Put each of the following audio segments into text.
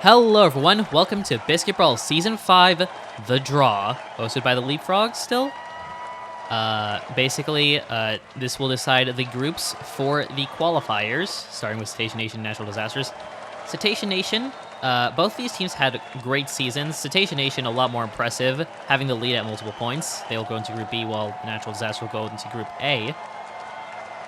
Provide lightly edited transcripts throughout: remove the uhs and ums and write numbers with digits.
Hello everyone, welcome to Biscuit Brawl Season 5, The Draw, hosted by the Leapfrogs still. Basically, this will decide the groups for the qualifiers, starting with Cetacean Nation and Natural Disasters. Cetacean Nation, both these teams had great seasons. Cetacean Nation a lot more impressive, having the lead at multiple points. They'll go into Group B while Natural Disaster will go into Group A.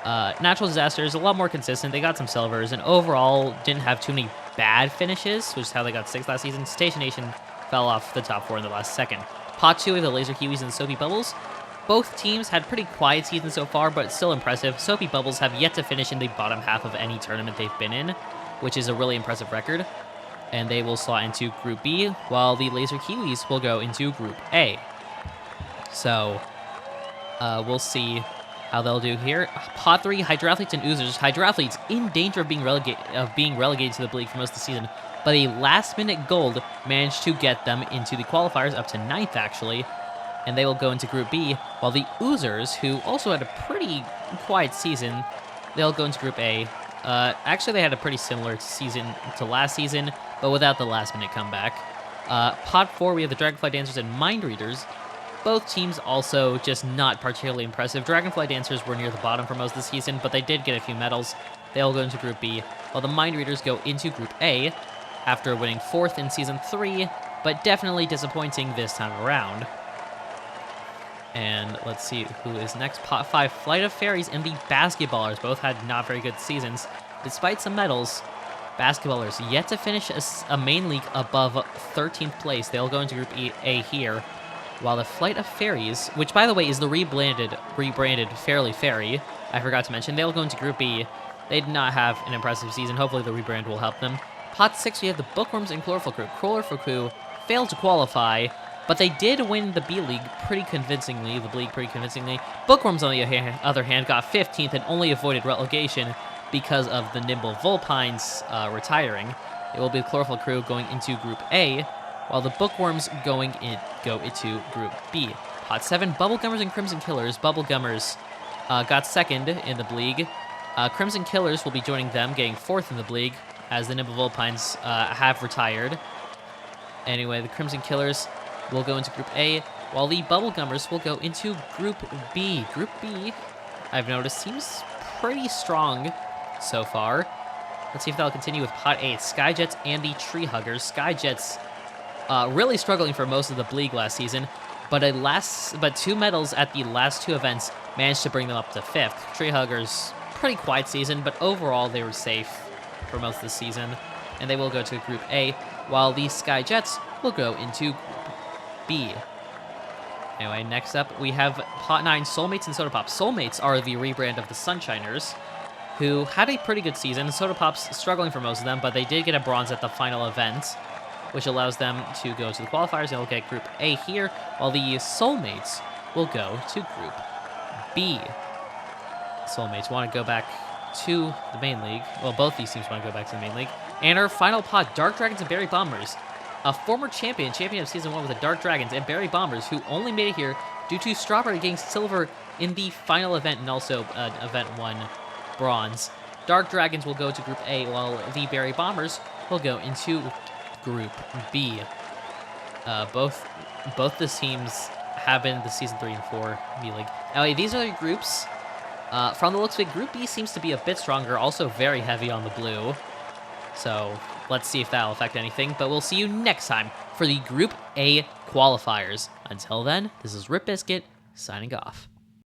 Natural Disasters a lot more consistent. They got some silvers, and overall didn't have too many bad finishes, which is how they got 6th last season. Cetacean Nation fell off the top 4 in the last second. Pot 2 of the Laser Kiwis and Soapy Bubbles. Both teams had pretty quiet seasons so far, but still impressive. Soapy Bubbles have yet to finish in the bottom half of any tournament they've been in, which is a really impressive record. And they will slot into Group B, while the Laser Kiwis will go into Group A. So, we'll see how they'll do here. Pot 3, Hydroathletes and Oozers. Hydroathletes in danger of being relegated to the league for most of the season, but a last-minute gold managed to get them into the qualifiers, up to 9th actually, and they will go into Group B, while the Oozers, who also had a pretty quiet season, they'll go into Group A. Actually, they had a pretty similar season to last season, but without the last-minute comeback. Pot 4, we have the Dragonfly Dancers and Mind Readers. Both teams also just not particularly impressive. Dragonfly Dancers were near the bottom for most of the season, but they did get a few medals. They'll go into Group B, while the Mind Readers go into Group A after winning 4th in Season 3, but definitely disappointing this time around. And let's see who is next. Pot 5, Flight of Fairies and the Basketballers both had not very good seasons. Despite some medals, Basketballers yet to finish a main league above 13th place. They'll go into Group A here, while the Flight of Fairies, which by the way is the rebranded Fairly Fairy, I forgot to mention, they'll go into Group B. They did not have an impressive season. Hopefully the rebrand will help them. Pot 6, we have the Bookworms and Chlorophyll Crew. Chlorophyll Crew failed to qualify, but they did win the B League pretty convincingly, Bookworms, on the other hand, got 15th and only avoided relegation because of the Nimble Vulpines retiring. It will be the Chlorophyll Crew going into Group A, while the Bookworms go into Group B. Pot 7, Bubblegummers and Crimson Killers. Bubblegummers got 2nd in the league. Crimson Killers will be joining them, getting 4th in the league, as the Nimble Vulpines have retired. Anyway, the Crimson Killers will go into Group A, while the Bubblegummers will go into Group B. Group B, I've noticed, seems pretty strong so far. Let's see if that'll continue with Pot 8, Skyjets and the Tree Huggers. Skyjets really struggling for most of the league last season, but 2 medals at the last 2 events managed to bring them up to 5th. Tree Huggers, pretty quiet season, but overall they were safe for most of the season, and they will go to Group A, while the Skyjets will go into Group B. Anyway, next up we have Pot 9, Solmates and Soda Pops. Solmates are the rebrand of the Sunshiners, who had a pretty good season. Soda Pops struggling for most of them, but they did get a bronze at the final event, which allows them to go to the qualifiers. They'll get Group A here, while the Solmates will go to Group B. Solmates want to go back to the main league. Well, both these teams want to go back to the main league. And our final pot, Dark Dragons and Berry Bombers. A former champion of Season 1 with the Dark Dragons and Berry Bombers, who only made it here due to Strawberry getting silver in the final event and also Event 1 bronze. Dark Dragons will go to Group A, while the Berry Bombers will go into Group B. Both the teams have been the Season 3 and 4 B League. Anyway, these are the groups. From the looks of it, Group B seems to be a bit stronger, also very heavy on the blue. So let's see if that'll affect anything, but we'll see you next time for the Group A qualifiers. Until then, this is Rip Biscuit, signing off.